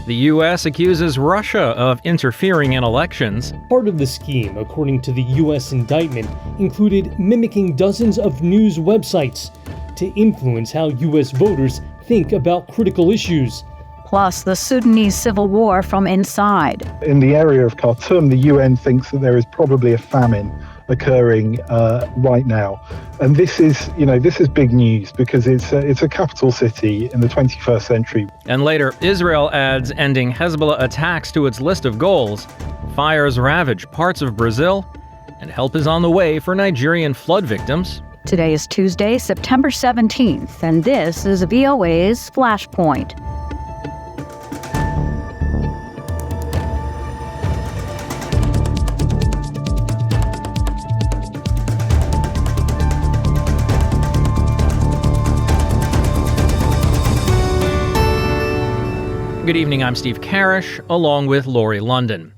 The U.S. accuses Russia of interfering in elections. Part of the scheme, according to the U.S. indictment, included mimicking dozens of news websites to influence how U.S. voters think about critical issues. Plus the Sudanese civil war from inside. In the area of Khartoum, the UN thinks that there is probably a famine occurring right now. And this is big news because it's a capital city in the 21st century. And later, Israel adds ending Hezbollah attacks to its list of goals. Fires ravage parts of Brazil, and help is on the way for Nigerian flood victims. Today is Tuesday, September 17th, and this is VOA's Flashpoint. Good evening, I'm Steve Karish, along with Lori London.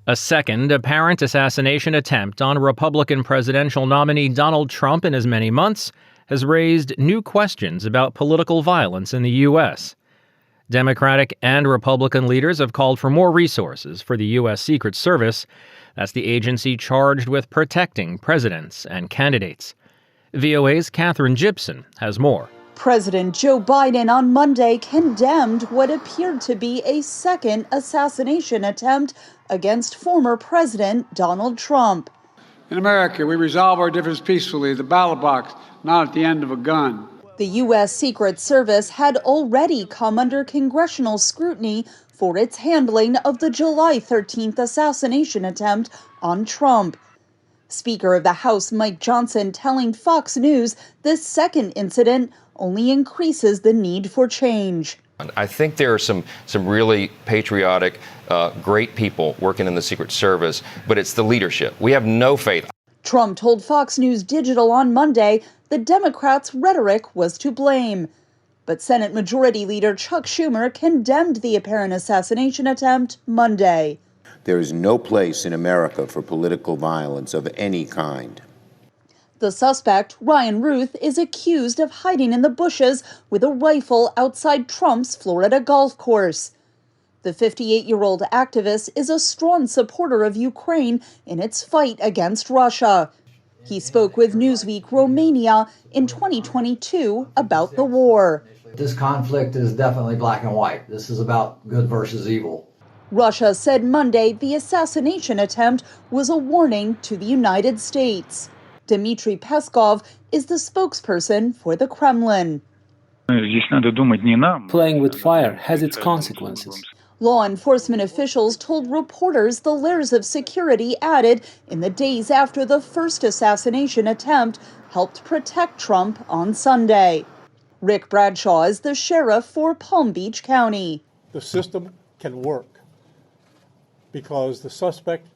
A second apparent assassination attempt on Republican presidential nominee Donald Trump in as many months has raised new questions about political violence in the U.S. Democratic and Republican leaders have called for more resources for the U.S. Secret Service. That's the agency charged with protecting presidents and candidates. VOA's Catherine Gibson has more. President Joe Biden on Monday condemned what appeared to be a second assassination attempt against former President Donald Trump. In America, we resolve our differences peacefully at the ballot box, not at the end of a gun. The U.S. Secret Service had already come under congressional scrutiny for its handling of the July 13th assassination attempt on Trump. Speaker of the House Mike Johnson telling Fox News this second incident only increases the need for change. I think there are some really patriotic, great people working in the Secret Service, but it's the leadership. We have no faith. Trump told Fox News Digital on Monday the Democrats' rhetoric was to blame. But Senate Majority Leader Chuck Schumer condemned the apparent assassination attempt Monday. There is no place in America for political violence of any kind. The suspect, Ryan Ruth, is accused of hiding in the bushes with a rifle outside Trump's Florida golf course. The 58-year-old activist is a strong supporter of Ukraine in its fight against Russia. He spoke with Newsweek Romania in 2022 about the war. This conflict is definitely black and white. This is about good versus evil. Russia said Monday the assassination attempt was a warning to the United States. Dmitry Peskov is the spokesperson for the Kremlin. Playing with fire has its consequences. Law enforcement officials told reporters the layers of security added in the days after the first assassination attempt helped protect Trump on Sunday. Rick Bradshaw is the sheriff for Palm Beach County. The system can work because the suspect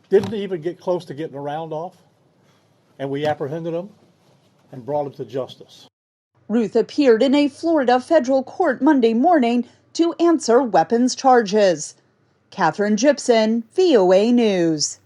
didn't even get close to getting a round off. And we apprehended him and brought him to justice. Ruth appeared in a Florida federal court Monday morning to answer weapons charges. Catherine Gibson, VOA News.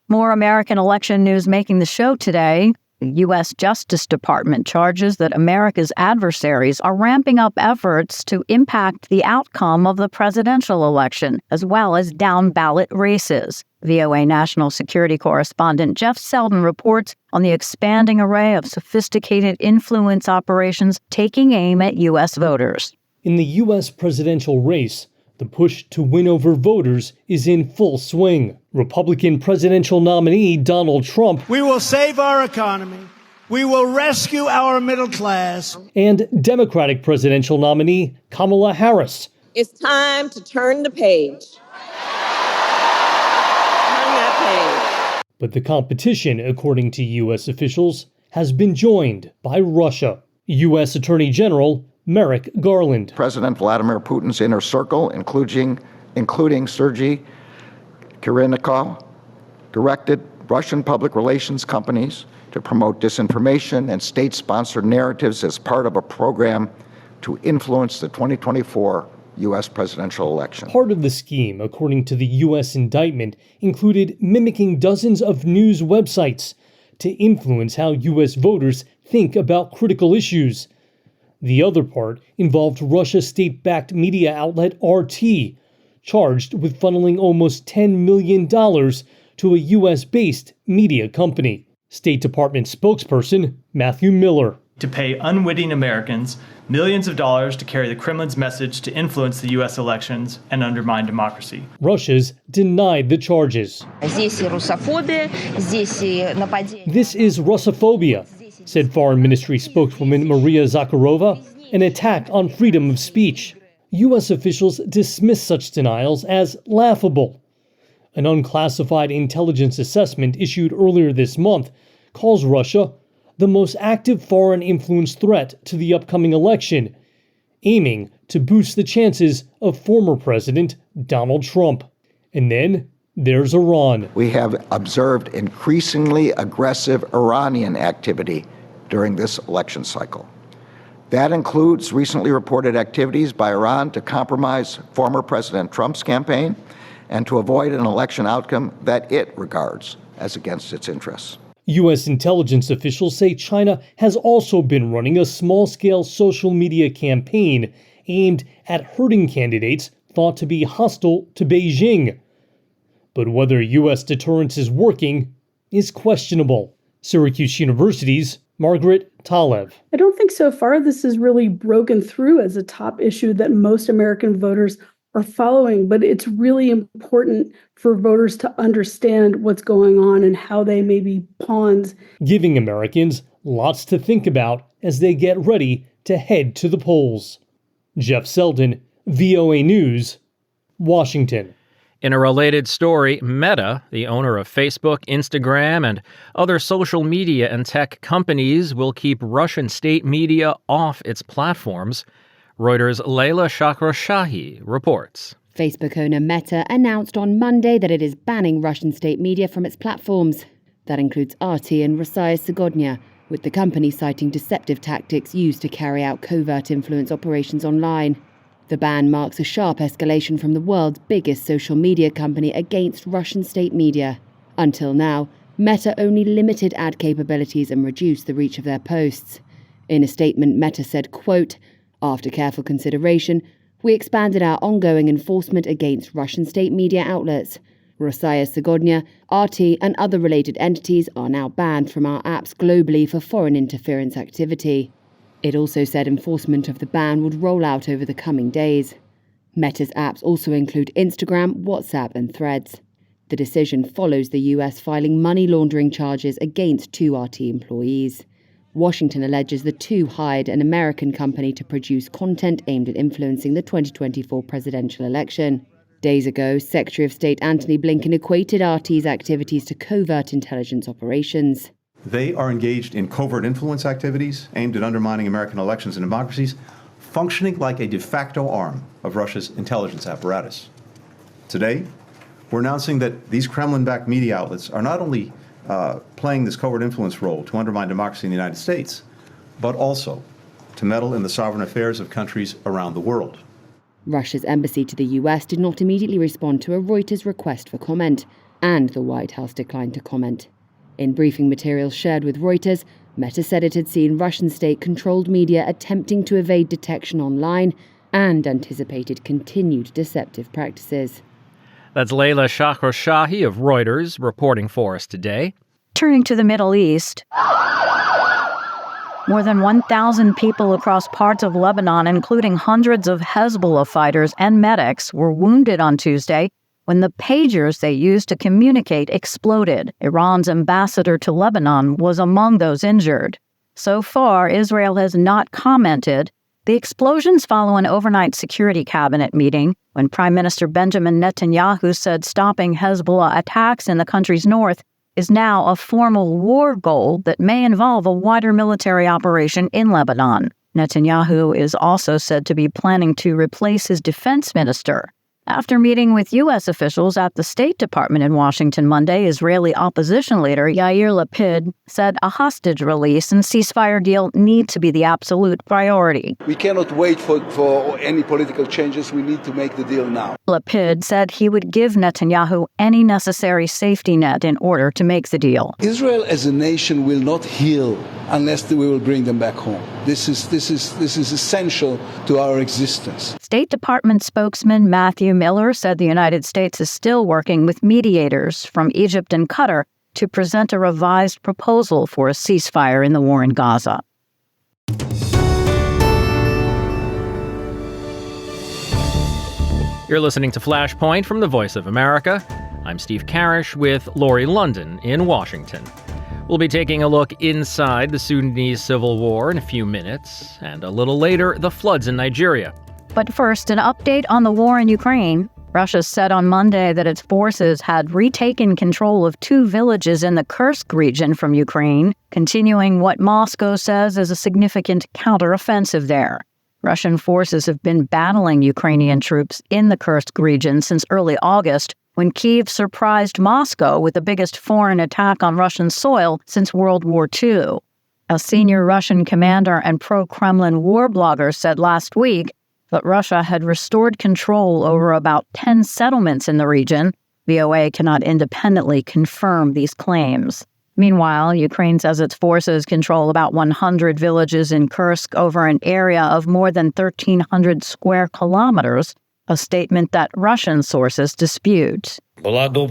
More American election news making the show today. The U.S. Justice Department charges that America's adversaries are ramping up efforts to impact the outcome of the presidential election, as well as down-ballot races. VOA national security correspondent Jeff Selden reports on the expanding array of sophisticated influence operations taking aim at U.S. voters. In the U.S. presidential race, the push to win over voters is in full swing. Republican presidential nominee Donald Trump. We will save our economy. We will rescue our middle class. And Democratic presidential nominee Kamala Harris. It's time to turn the page. But the competition, according to U.S. officials, has been joined by Russia. U.S. Attorney General Merrick Garland. President Vladimir Putin's inner circle, including Sergei Kirillenko, directed Russian public relations companies to promote disinformation and state-sponsored narratives as part of a program to influence the 2024 U.S. presidential election. Part of the scheme, according to the U.S. indictment, included mimicking dozens of news websites to influence how U.S. voters think about critical issues. The other part involved Russia state-backed media outlet RT, charged with funneling almost $10 million to a U.S.-based media company. State Department spokesperson Matthew Miller. To pay unwitting Americans millions of dollars to carry the Kremlin's message to influence the U.S. elections and undermine democracy. Russia's denied the charges. This is Russophobia, said Foreign Ministry spokeswoman Maria Zakharova, an attack on freedom of speech. U.S. officials dismiss such denials as laughable. An unclassified intelligence assessment issued earlier this month calls Russia the most active foreign influence threat to the upcoming election, aiming to boost the chances of former President Donald Trump. And then there's Iran. We have observed increasingly aggressive Iranian activity during this election cycle. That includes recently reported activities by Iran to compromise former President Trump's campaign and to avoid an election outcome that it regards as against its interests. U.S. intelligence officials say China has also been running a small-scale social media campaign aimed at hurting candidates thought to be hostile to Beijing. But whether U.S. deterrence is working is questionable. Syracuse University's Margaret Talev. I don't think so far this has really broken through as a top issue that most American voters are following, but it's really important for voters to understand what's going on and how they may be pawns. Giving Americans lots to think about as they get ready to head to the polls. Jeff Selden, VOA News, Washington. In a related story, Meta, the owner of Facebook, Instagram, and other social media and tech companies, will keep Russian state media off its platforms. Reuters' Leila Shakrashahi reports. Facebook owner Meta announced on Monday that it is banning Russian state media from its platforms. That includes RT and Rossija Zagodnya, with the company citing deceptive tactics used to carry out covert influence operations online. The ban marks a sharp escalation from the world's biggest social media company against Russian state media. Until now, Meta only limited ad capabilities and reduced the reach of their posts. In a statement, Meta said, quote, "After careful consideration, we expanded our ongoing enforcement against Russian state media outlets. Rossija Zagodnya, RT, and other related entities are now banned from our apps globally for foreign interference activity." It also said enforcement of the ban would roll out over the coming days. Meta's apps also include Instagram, WhatsApp, and Threads. The decision follows the US filing money laundering charges against 2 RT employees. Washington alleges the 2 hired an American company to produce content aimed at influencing the 2024 presidential election. Days ago, Secretary of State Antony Blinken equated RT's activities to covert intelligence operations. They are engaged in covert influence activities aimed at undermining American elections and democracies, functioning like a de facto arm of Russia's intelligence apparatus. Today, we're announcing that these Kremlin-backed media outlets are not only playing this covert influence role to undermine democracy in the United States, but also to meddle in the sovereign affairs of countries around the world. Russia's embassy to the US did not immediately respond to a Reuters request for comment, and the White House declined to comment. In briefing materials shared with Reuters, Meta said it had seen Russian state-controlled media attempting to evade detection online and anticipated continued deceptive practices. That's Leila Shakrashahi of Reuters reporting for us today. Turning to the Middle East, more than 1,000 people across parts of Lebanon, including hundreds of Hezbollah fighters and medics, were wounded on Tuesday when the pagers they used to communicate exploded. Iran's ambassador to Lebanon was among those injured. So far, Israel has not commented. The explosions follow an overnight security cabinet meeting when Prime Minister Benjamin Netanyahu said stopping Hezbollah attacks in the country's north is now a formal war goal that may involve a wider military operation in Lebanon. Netanyahu is also said to be planning to replace his defense minister. After meeting with U.S. officials at the State Department in Washington Monday, Israeli opposition leader Yair Lapid said a hostage release and ceasefire deal need to be the absolute priority. We cannot wait for any political changes. We need to make the deal now. Lapid said he would give Netanyahu any necessary safety net in order to make the deal. Israel as a nation will not heal unless we will bring them back home. This is essential to our existence. State Department spokesman Matthew Miller said the United States is still working with mediators from Egypt and Qatar to present a revised proposal for a ceasefire in the war in Gaza. You're listening to Flashpoint from the Voice of America. I'm Steve Karish with Lori London in Washington. We'll be taking a look inside the Sudanese civil war in a few minutes, and a little later, the floods in Nigeria. But first, an update on the war in Ukraine. Russia said on Monday that its forces had retaken control of 2 villages in the Kursk region from Ukraine, continuing what Moscow says is a significant counteroffensive there. Russian forces have been battling Ukrainian troops in the Kursk region since early August, when Kyiv surprised Moscow with the biggest foreign attack on Russian soil since World War II. A senior Russian commander and pro-Kremlin war blogger said last week that Russia had restored control over about 10 settlements in the region. VOA cannot independently confirm these claims. Meanwhile, Ukraine says its forces control about 100 villages in Kursk over an area of more than 1,300 square kilometers, a statement that Russian sources dispute. Ukrainian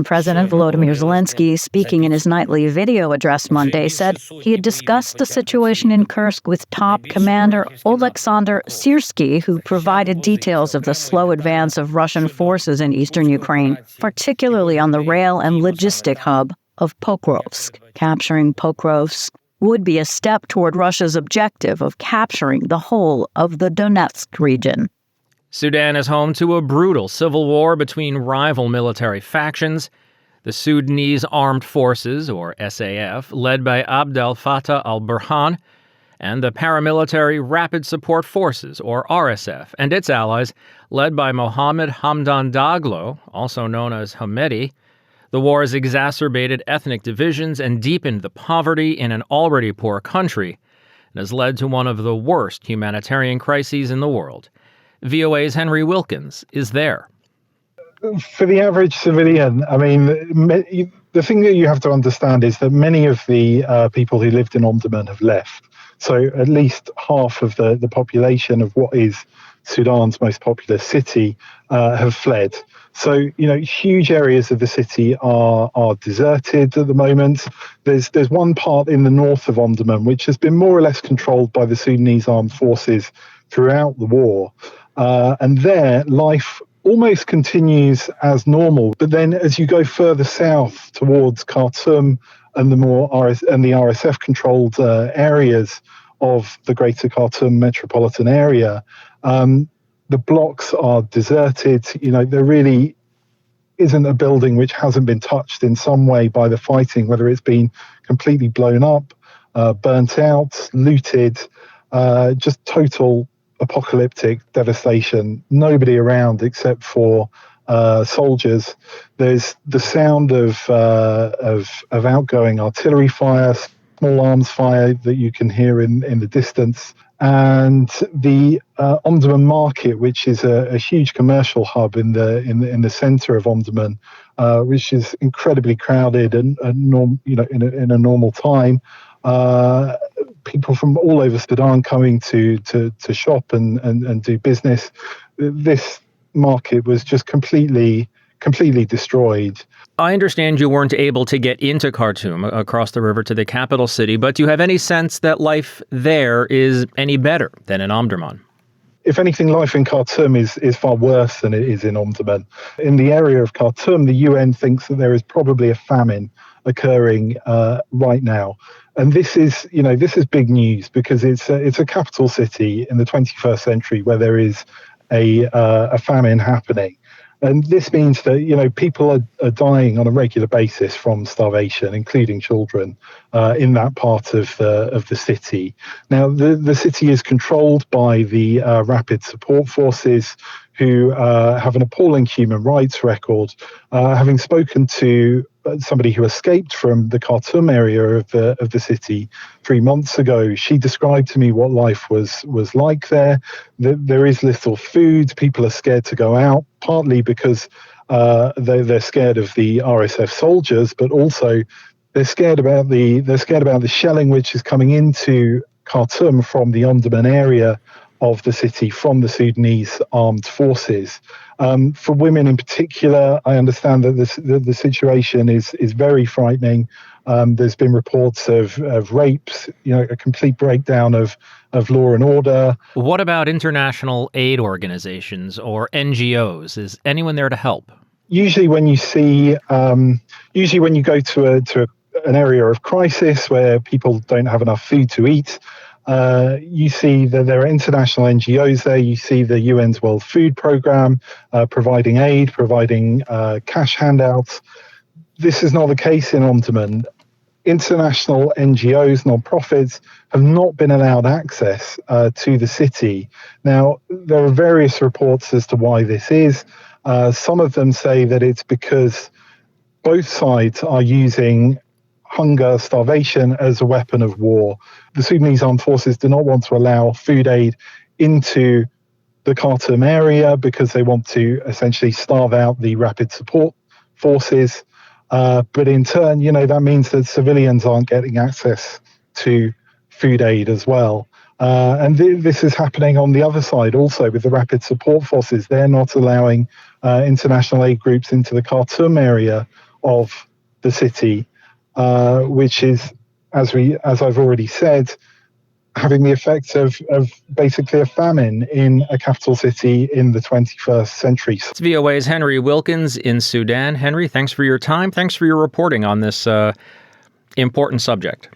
President Volodymyr Zelensky, speaking in his nightly video address Monday, said he had discussed the situation in Kursk with top commander Oleksandr Syrsky, who provided details of the slow advance of Russian forces in eastern Ukraine, particularly on the rail and logistic hub of Pokrovsk. Capturing Pokrovsk would be a step toward Russia's objective of capturing the whole of the Donetsk region. Sudan is home to a brutal civil war between rival military factions. The Sudanese Armed Forces, or SAF, led by Abdel Fattah al-Burhan, and the paramilitary Rapid Support Forces, or RSF, and its allies, led by Mohammed Hamdan Daglo, also known as Hamedi. The war has exacerbated ethnic divisions and deepened the poverty in an already poor country, and has led to one of the worst humanitarian crises in the world. VOA's Henry Wilkins is there. For the average civilian, I mean, the thing that you have to understand is that many of the people who lived in Omdurman have left. So at least half of the population of what is Sudan's most populous city have fled. So, huge areas of the city are deserted at the moment. There's one part in the north of Omdurman which has been more or less controlled by the Sudanese armed forces throughout the war. And there, life almost continues as normal. But then as you go further south towards Khartoum and the RSF-controlled areas of the greater Khartoum metropolitan area, the blocks are deserted. There really isn't a building which hasn't been touched in some way by the fighting, whether it's been completely blown up, burnt out, looted, just total apocalyptic devastation. Nobody around except for soldiers. There's the sound of outgoing artillery fire, small arms fire that you can hear in the distance, and the Omdurman market, which is a huge commercial hub in the centre of Omdurman, which is incredibly crowded and in a normal time. People from all over Sudan coming to shop and do business. This market was just completely destroyed. I understand you weren't able to get into Khartoum across the river to the capital city, but do you have any sense that life there is any better than in Omdurman? If anything, life in Khartoum is far worse than it is in Omdurman. In the area of Khartoum, the UN thinks that there is probably a famine occurring right now. And this is big news because it's a capital city in the 21st century where there is a famine happening. And this means that, people are dying on a regular basis from starvation, including children, in that part of the city. Now, the city is controlled by the Rapid Support Forces, who have an appalling human rights record. Having spoken to somebody who escaped from the Khartoum area of the city 3 months ago, she described to me what life was like there. There is little food. People are scared to go out, partly because they're scared of the RSF soldiers, but also they're scared about the shelling which is coming into Khartoum from the Omdurman area of the city from the Sudanese armed forces. For women in particular, I understand that the situation is very frightening. There's been reports of rapes, a complete breakdown of law and order. What about international aid organizations or NGOs? Is anyone there to help? Usually when you go to an area of crisis where people don't have enough food to eat, you see that there are international NGOs there. You see the UN's World Food Programme providing aid, providing cash handouts. This is not the case in Omdurman. International NGOs, non-profits, have not been allowed access to the city. Now, there are various reports as to why this is. Some of them say that it's because both sides are using hunger, starvation as a weapon of war. The Sudanese armed forces do not want to allow food aid into the Khartoum area because they want to essentially starve out the rapid support forces. But in turn, that means that civilians aren't getting access to food aid as well. And this is happening on the other side also with the rapid support forces. They're not allowing international aid groups into the Khartoum area of the city, which is, as I've already said, having the effect of basically a famine in a capital city in the 21st century. It's VOA's Henry Wilkins in Sudan. Henry, thanks for your time. Thanks for your reporting on this important subject.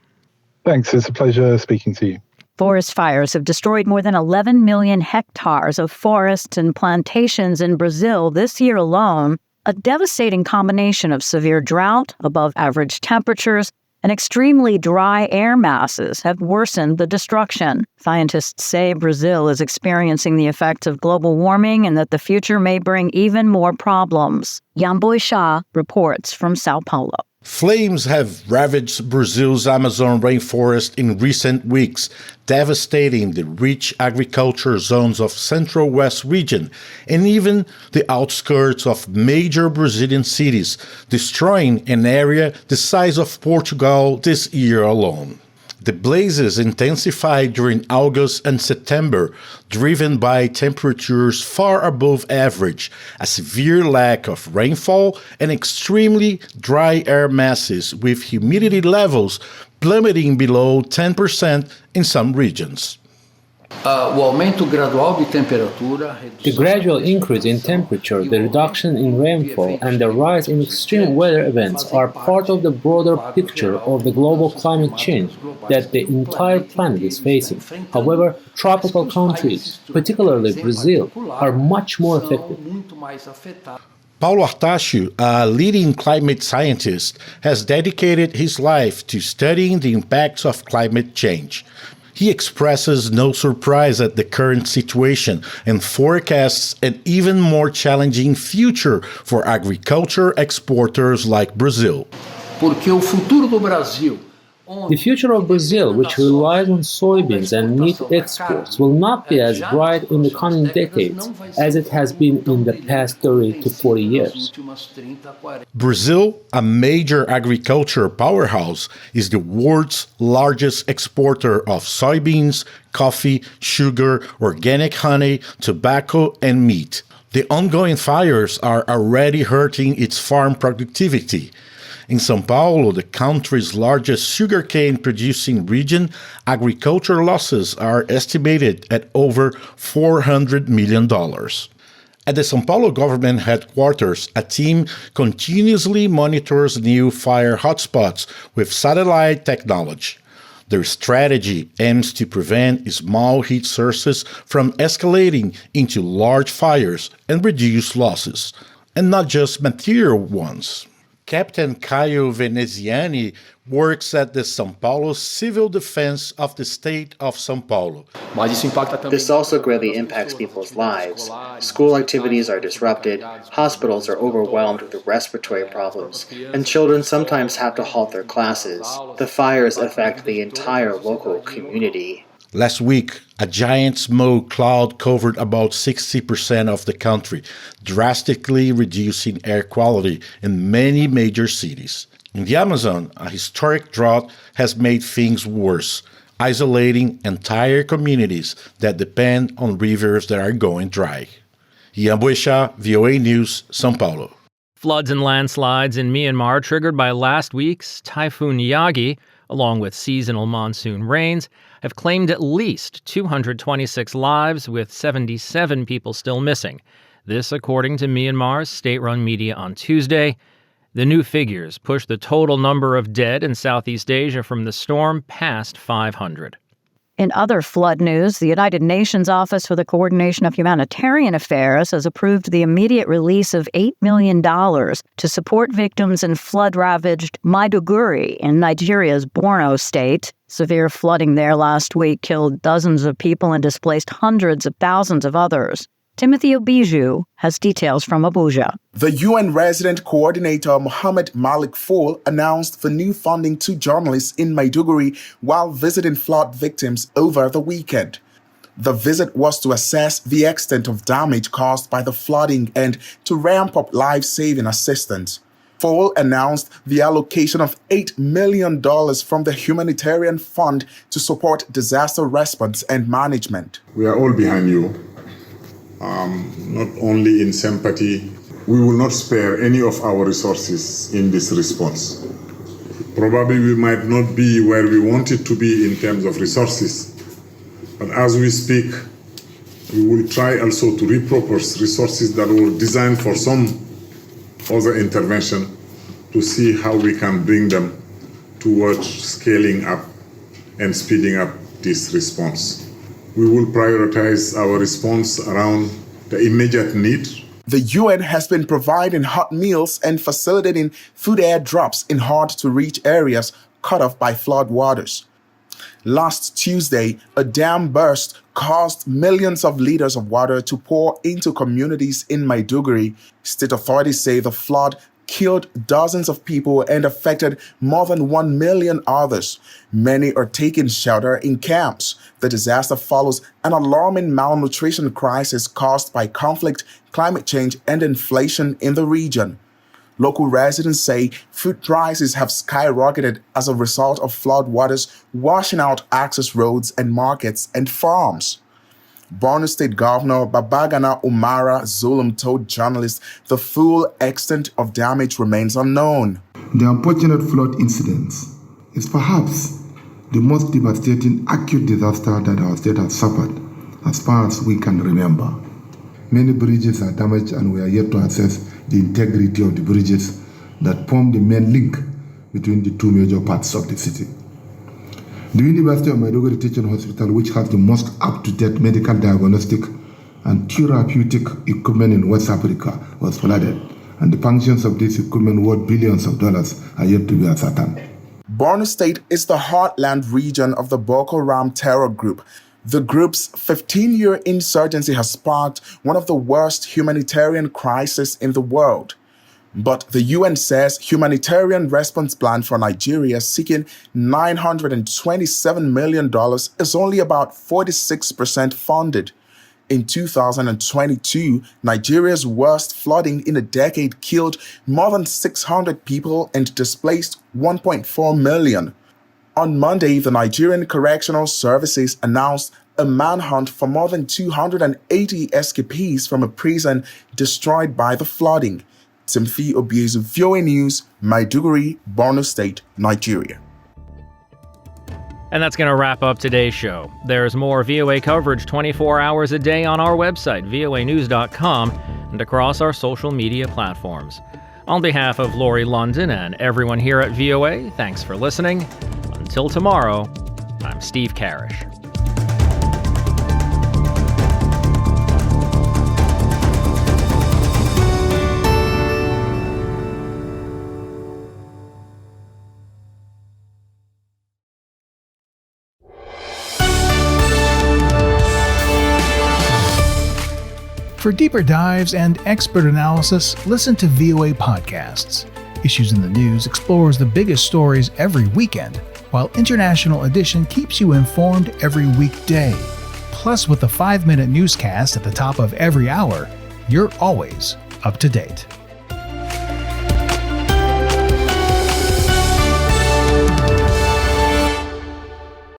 Thanks. It's a pleasure speaking to you. Forest fires have destroyed more than 11 million hectares of forests and plantations in Brazil this year alone, a devastating combination of severe drought, above average temperatures, and extremely dry air masses have worsened the destruction. Scientists say Brazil is experiencing the effects of global warming and that the future may bring even more problems. Yamboy Shah reports from Sao Paulo. Flames have ravaged Brazil's Amazon rainforest in recent weeks, devastating the rich agriculture zones of Central West region and even the outskirts of major Brazilian cities, destroying an area the size of Portugal this year alone. The blazes intensified during August and September, driven by temperatures far above average, a severe lack of rainfall, and extremely dry air masses with humidity levels plummeting below 10% in some regions. The gradual increase in temperature, the reduction in rainfall, and the rise in extreme weather events are part of the broader picture of the global climate change that the entire planet is facing. However, tropical countries, particularly Brazil, are much more affected. Paulo Artacho, a leading climate scientist, has dedicated his life to studying the impacts of climate change. He expresses no surprise at the current situation and forecasts an even more challenging future for agriculture exporters like Brazil. The future of Brazil, which relies on soybeans and meat exports, will not be as bright in the coming decades as it has been in the past 30 to 40 years. Brazil, a major agriculture powerhouse, is the world's largest exporter of soybeans, coffee, sugar, organic honey, tobacco, and meat. The ongoing fires are already hurting its farm productivity. In São Paulo, the country's largest sugarcane producing region, agriculture losses are estimated at over $400 million. At the São Paulo government headquarters, a team continuously monitors new fire hotspots with satellite technology. Their strategy aims to prevent small heat sources from escalating into large fires and reduce losses, and not just material ones. Captain Caio Veneziani works at the São Paulo Civil Defense of the state of São Paulo. This also greatly impacts people's lives. School activities are disrupted, hospitals are overwhelmed with respiratory problems, and children sometimes have to halt their classes. The fires affect the entire local community. Last week, a giant smoke cloud covered about 60% of the country, drastically reducing air quality in many major cities. In the Amazon, a historic drought has made things worse. isolating entire communities that depend on rivers that are going dry. Ian Buesha, VOA News, São Paulo. Floods and landslides in Myanmar triggered by last week's Typhoon Yagi, along with seasonal monsoon rains, have claimed at least 226 lives, with 77 people still missing. This according to Myanmar's state-run media on Tuesday. The new figures push the total number of dead in Southeast Asia from the storm past 500. In other flood news, the United Nations Office for the Coordination of Humanitarian Affairs has approved the immediate release of $8 million to support victims in flood-ravaged Maiduguri in Nigeria's Borno state. Severe flooding there last week killed dozens of people and displaced hundreds of thousands of others. Timothy Obiju has details from Abuja. The UN resident coordinator Mohammed Malik Fall announced the new funding to journalists in Maiduguri while visiting flood victims over the weekend. The visit was to assess the extent of damage caused by the flooding and to ramp up life-saving assistance. Fall announced the allocation of $8 million from the humanitarian fund to support disaster response and management. We are all behind you. Not only in sympathy, we will not spare any of our resources in this response. Probably we might not be where we wanted to be in terms of resources, but as we speak, we will try also to repurpose resources that were designed for some other intervention to see how we can bring them towards scaling up and speeding up this response. We will prioritize our response around the immediate need. The UN has been providing hot meals and facilitating food airdrops in hard-to-reach areas cut off by flood waters. Last Tuesday, a dam burst caused millions of liters of water to pour into communities in Maiduguri. State authorities say the flood killed dozens of people and affected more than 1 million others. Many are taking shelter in camps. The disaster follows an alarming malnutrition crisis caused by conflict, climate change, and inflation in the region. Local residents say food prices have skyrocketed as a result of flood waters washing out access roads and markets and farms. Borno State Governor Babagana Umara Zulum told journalists the full extent of damage remains unknown. The unfortunate flood incidents is perhaps the most devastating acute disaster that our state has suffered as far as we can remember. Many bridges are damaged and we are yet to assess the integrity of the bridges that form the main link between the two major parts of the city. The University of Maiduguri Teaching Hospital, which has the most up-to-date medical diagnostic and therapeutic equipment in West Africa, was flooded, and the functions of this equipment worth billions of dollars are yet to be ascertained. Borno State is the heartland region of the Boko Haram terror group. The group's 15-year insurgency has sparked one of the worst humanitarian crises in the world. But the UN says humanitarian response plan for Nigeria seeking $927 million is only about 46% funded. In 2022, Nigeria's worst flooding in a decade killed more than 600 people and displaced 1.4 million. On Monday, the Nigerian Correctional Services announced a manhunt for more than 280 escapees from a prison destroyed by the flooding. Timothy Obiezu, VOA News, Maiduguri, Borno State, Nigeria. And that's going to wrap up today's show. There's more VOA coverage 24 hours a day on our website, voanews.com, and across our social media platforms. On behalf of Lori London and everyone here at VOA, thanks for listening. Until tomorrow, I'm Steve Karish. For deeper dives and expert analysis, listen to VOA Podcasts. Issues in the News explores the biggest stories every weekend, while International Edition keeps you informed every weekday. Plus, with a 5-minute newscast at the top of every hour, you're always up to date.